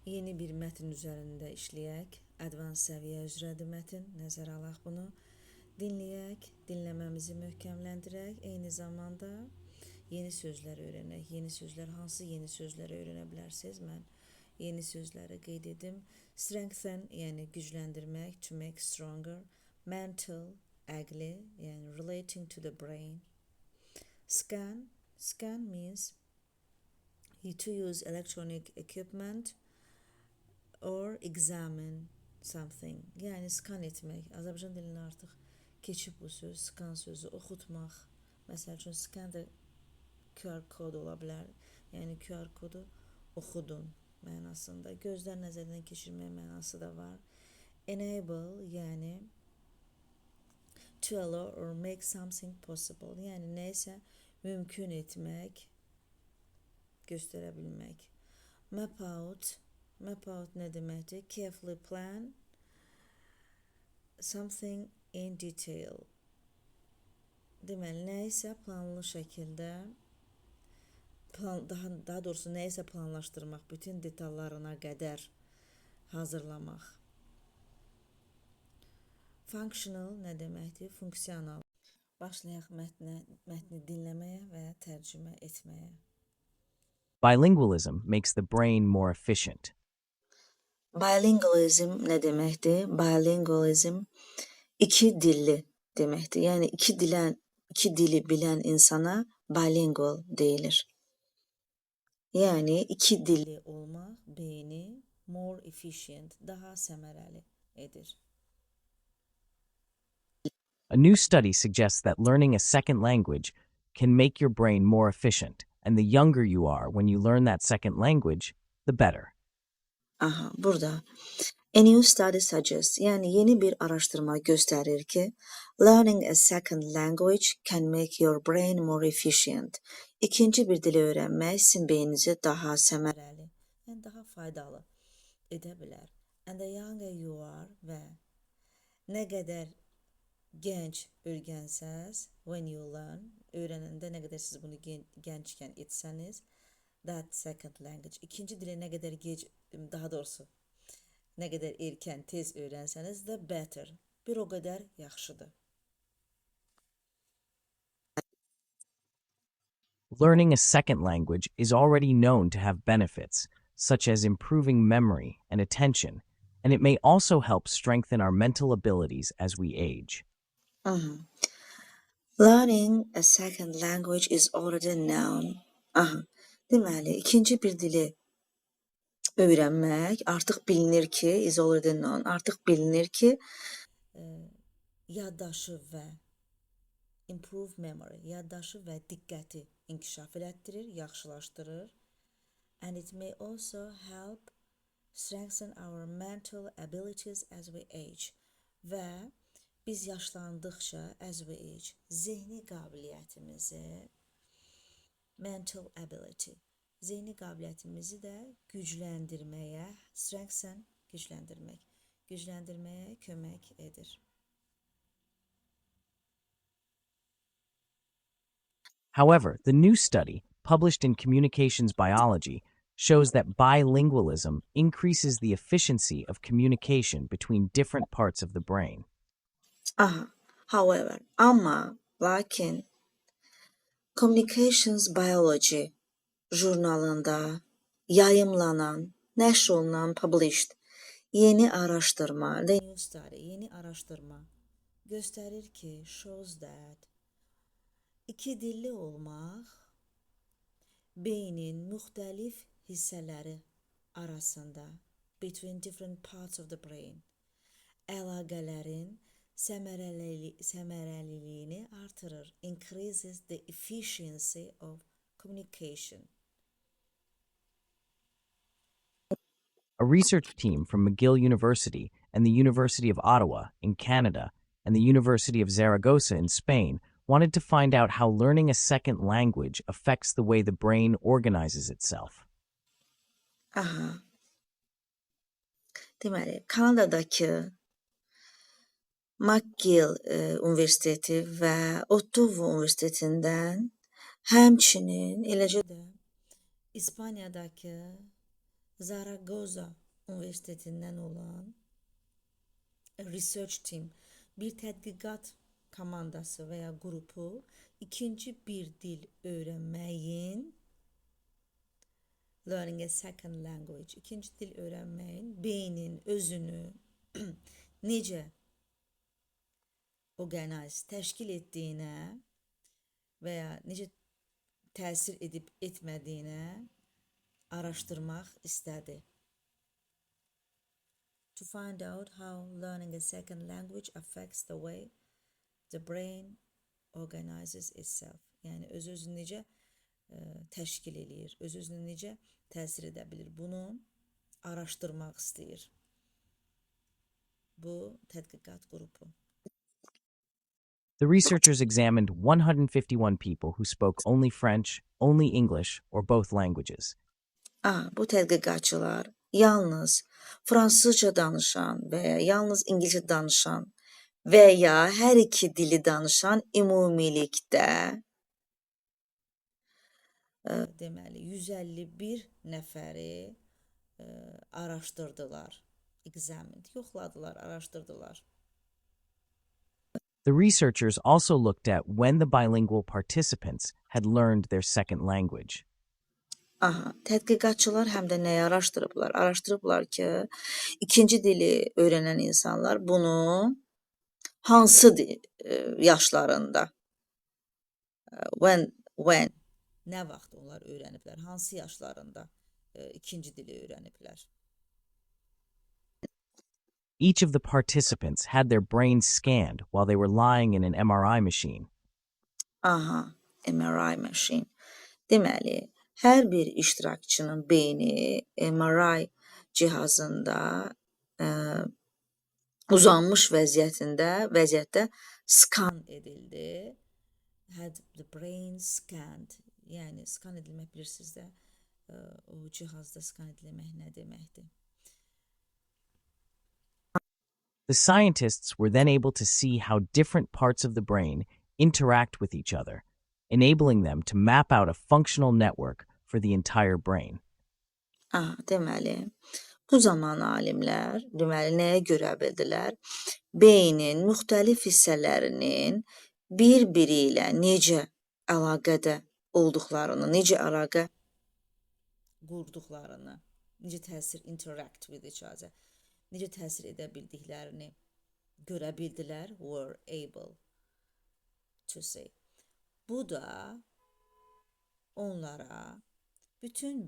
Yeni bir mətn üzərində işləyək. Advanced səviyyə üzrədir mətn. Nəzərə alaq bunu. Dinləyək, dinləməmizi möhkəmləndirək. Eyni zamanda yeni sözlər öyrənək. Yeni sözlər, hansı yeni sözləri öyrənə bilərsiniz? Mən yeni sözləri qeyd edim. Strengthen, yəni gücləndirmək, to make stronger. Mental, əqli, yəni relating to the brain. Scan, scan means to use electronic equipment or examine something. Yəni skan etmək. Azərbaycan dilində artıq keçib bu söz, skan sözü, oxutmaq. Məsəl üçün skan da QR kod ola bilər. Yəni QR kodu oxudun mənasında. Gözdən nəzərdən keçirmək mənası da var. Enable, yəni to allow or make something possible. Yəni nəyisə mümkün etmək, göstərə bilmək. Map out, map out nə deməkdir? Carefully plan something in detail. Deməli, nəyisə planlı şəkildə, daha doğrusu nəyisə planlaşdırmaq, bütün detallarına qədər hazırlamaq. Functional nə deməkdir? Funksional. Başlayaq mətni dinləməyə və tərcümə etməyə. Bilingualism makes the brain more efficient. Bilingualism nə deməkdir? Bilingualism iki dilli deməkdir. Yəni iki dili bilən insana bilingual deyilir. Yəni iki dilli olmaq beyni more efficient, daha səmərəli edir. A new study suggests that learning a second language can make your brain more efficient, and the younger you are when you learn that second language, the better. Aha, burada. A new study suggests, yəni yeni bir araşdırma göstərir ki, learning a second language can make your brain more efficient. İkinci bir dili öyrənmək sizin beyninizi daha səmərəli, yəni daha faydalı edə bilər. And the younger you are və nə qədər gənc öyrənsəz, when you learn, öyrənəndə nə qədər siz bunu gənçkən etsəniz, that second language, ikinci dili nə qədər gec, daha doğrusu, nə qədər erkən, tez öyrənsəniz, the better, bir o qədər yaxşıdır. Learning a second language is already known to have benefits, such as improving memory and attention, and it may also help strengthen our mental abilities as we age. Learning a second language is already known. Deməli, ikinci bir dili öyrənmək artıq bilinir ki, is already known, artıq bilinir ki, yaddaşı və improve memory, yaddaşı və diqqəti inkişaf elətdirir, yaxşılaşdırır. And it may also help strengthen our mental abilities as we age. Və biz yaşlandıqca, as we age, zehni qabiliyyətimizi, mental ability, zehni qabiliyyətimizi də gücləndirməyə, strengthen, gücləndirməyə kömək edir. However, the new study, published in Communications Biology, shows that bilingualism increases the efficiency of communication between different parts of the brain. However, amma, lakin, Communications Biology jurnalında yayımlanan, nəşr olunan, published, yeni araşdırma, the new study, yeni araşdırma göstərir ki, shows that iki dilli olmaq beynin müxtəlif hissələri arasında, between different parts of the brain, əlaqələrin səmərəliliyini artırır, increases the efficiency of communication. A research team from McGill University and the University of Ottawa in Canada and the University of Zaragoza in Spain wanted to find out how learning a second language affects the way the brain organizes itself. Deməli, Kanadadakı McGill Universiteti və Ottawa Universitetindən, həmçinin eləcə də İspaniyadakı Zaragoza Üniversitetindən olan research team, bir tədqiqat komandası və ya qrupu ikinci bir dil öyrənməyin, learning a second language, ikinci dil öyrənməyin beynin özünü necə organize, təşkil etdiyinə və ya necə təsir edib etmədiyinə araşdırmaq istədi. To find out how learning a second language affects the way the brain organizes itself. Yəni öz-özünü necə təşkil eləyir, öz-özünü necə təsir edə bilir. Bunu araşdırmaq istəyir bu tədqiqat qrupu. The researchers examined 151 people who spoke only French, only English, or both languages. Bu tədqiqatçılar yalnız fransızca danışan və ya yalnız ingiliscə danışan və ya hər iki dili danışan ümumilikdə deməli 151 nəfəri araşdırdılar. Examined, yoxladılar, araşdırdılar. The researchers also looked at when the bilingual participants had learned their second language. Tədqiqatçılar həm də nəyi araşdırıblar? Araşdırıblar ki, ikinci dili öyrənən insanlar bunu hansı yaşlarında, when, nə vaxt onlar öyrəniblər, hansı yaşlarında ikinci dili öyrəniblər? Each of the participants had their brains scanned while they were lying in an MRI machine. MRI machine. Deməli, hər bir iştirakçının beyni MRI cihazında uzanmış vəziyyətdə skan edildi. Had the brain scanned. Yəni skan edilmək bilirsiniz də o cihazda skan edilmək nə deməkdir? The scientists were then able to see how different parts of the brain interact with each other, enabling them to map out a functional network for the entire brain. Deməli, bu zaman alimlər nəyə görə bildilər? Beynin müxtəlif hissələrinin bir-biri ilə necə əlaqədə olduqlarını, necə əlaqə qurduqlarını, necə təsir interact with each other, necə təsir edə bildiklərini görə bildilər, were able to say. Bu da onlara bütün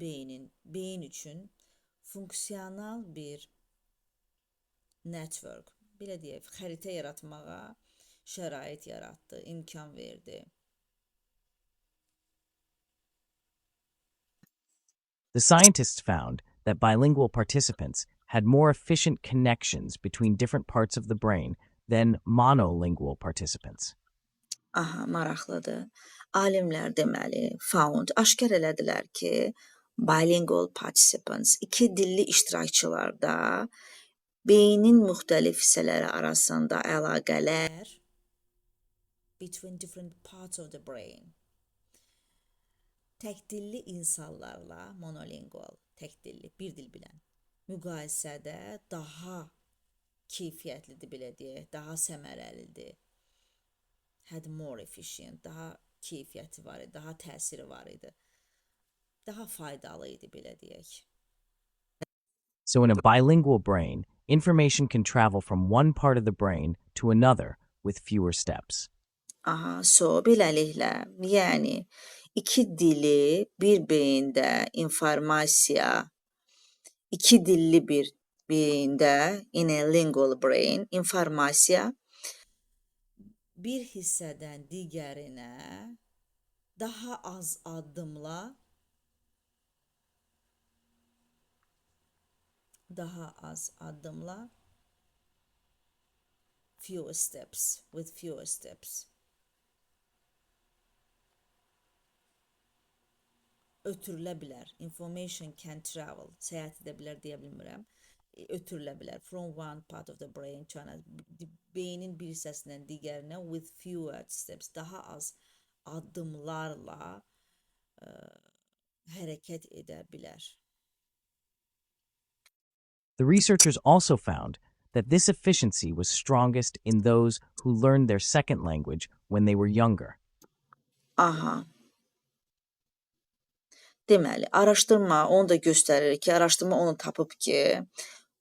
beyin üçün funksional bir network, belə deyək, xəritə yaratmağa şərait yaratdı, imkan verdi. The scientists found that bilingual participants had more efficient connections between different parts of the brain than monolingual participants. Maraqlıdır. Alimlər deməli, aşkar elədilər ki, bilingual participants, iki dilli iştirakçılarda beynin müxtəlif hissələri arasında əlaqələr between different parts of the brain. Tək dilli insanlarla monolingual, tək dilli, bir dil bilən müqayisədə daha keyfiyyətlidir, belə deyək, daha səmərəlidir. Had more efficient, daha keyfiyyəti var idi, daha təsiri var idi. Daha faydalı idi, belə deyək. So in a bilingual brain, information can travel from one part of the brain to another with fewer steps. Beləliklə, yəni iki dili bir beyində informasiya, iki dilli bir beyində, in a lingual brain, informasiya bir hissədən digərinə daha az addımla, fewer steps, with fewer steps. Ötürülə bilər. Information can travel. Səyahət edə bilər deyə bilmirəm. Ötürülə bilər. From one part of the brain to another. Beynin bir hissəsindən digərinə with fewer steps. Daha az addımlarla hərəkət edə bilər. The researchers also found that this efficiency was strongest in those who learned their second language when they were younger. Aha. Deməli, araşdırma onu da göstərir ki, araşdırma onu tapıb ki,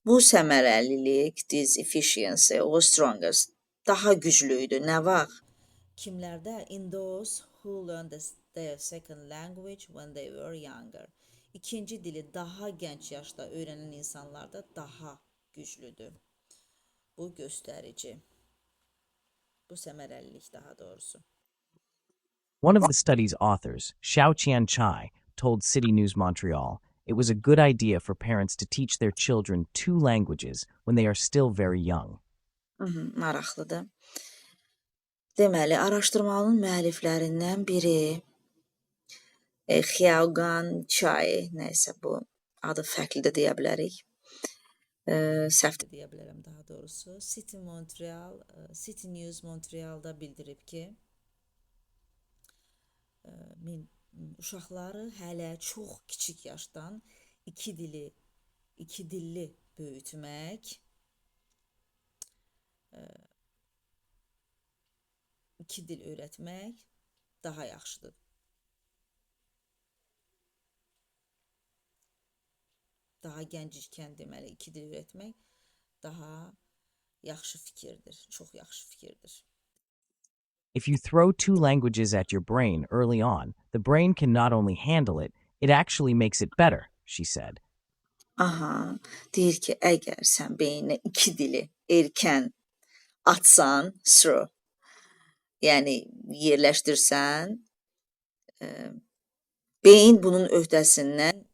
bu səmərəlilik, this efficiency, o strongest, daha güclü idi. Nə vaxt? Kimlərdə? In those who learned their second language when they were younger. İkinci dili daha gənc yaşda öyrənən insanlarda daha güclüdür. Bu göstərici. Bu səmərəlilik daha doğrusu. One of the study's authors, Xiao Qian Chai, told City News Montreal it was a good idea for parents to teach their children 2 languages when they are still very young. Maraqlıdır. Deməli, araşdırmanın müəlliflərindən biri Xiaogan Chai, nəysə bu adı fərqli də deyə bilərik. Səhv də deyə bilərəm daha doğrusu. City News Montreal'da bildirib ki, uşaqları hələ çox kiçik yaşdan iki dilli böyütmək, iki dil öyrətmək daha yaxşıdır. Daha gənc ikən deməli iki dil öyrətmək daha yaxşı fikirdir, çox yaxşı fikirdir. If you throw 2 languages at your brain early on, the brain can not only handle it, it actually makes it better, she said. Aha, deyir ki, əgər sən beyninə iki dili erkən atsan, yəni yerləşdirsən, beyin bunun öhdəsindən,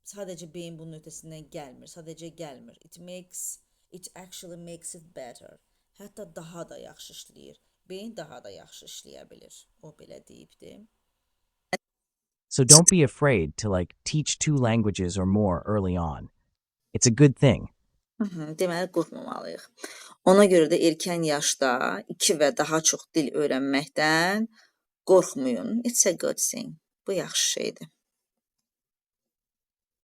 sadəcə beyin bunun öhdəsindən gəlmir. It actually makes it better. Hətta daha da yaxşı işləyir. Beyin daha da yaxşı işləyə bilir. O belə deyibdi. So don't be afraid to teach 2 languages or more early on. It's a good thing. Deməli, qorxmamalıyıq. Ona görə də erkən yaşda 2 və daha çox dil öyrənməkdən qorxmayın. It's a good thing. Bu yaxşı şeydir.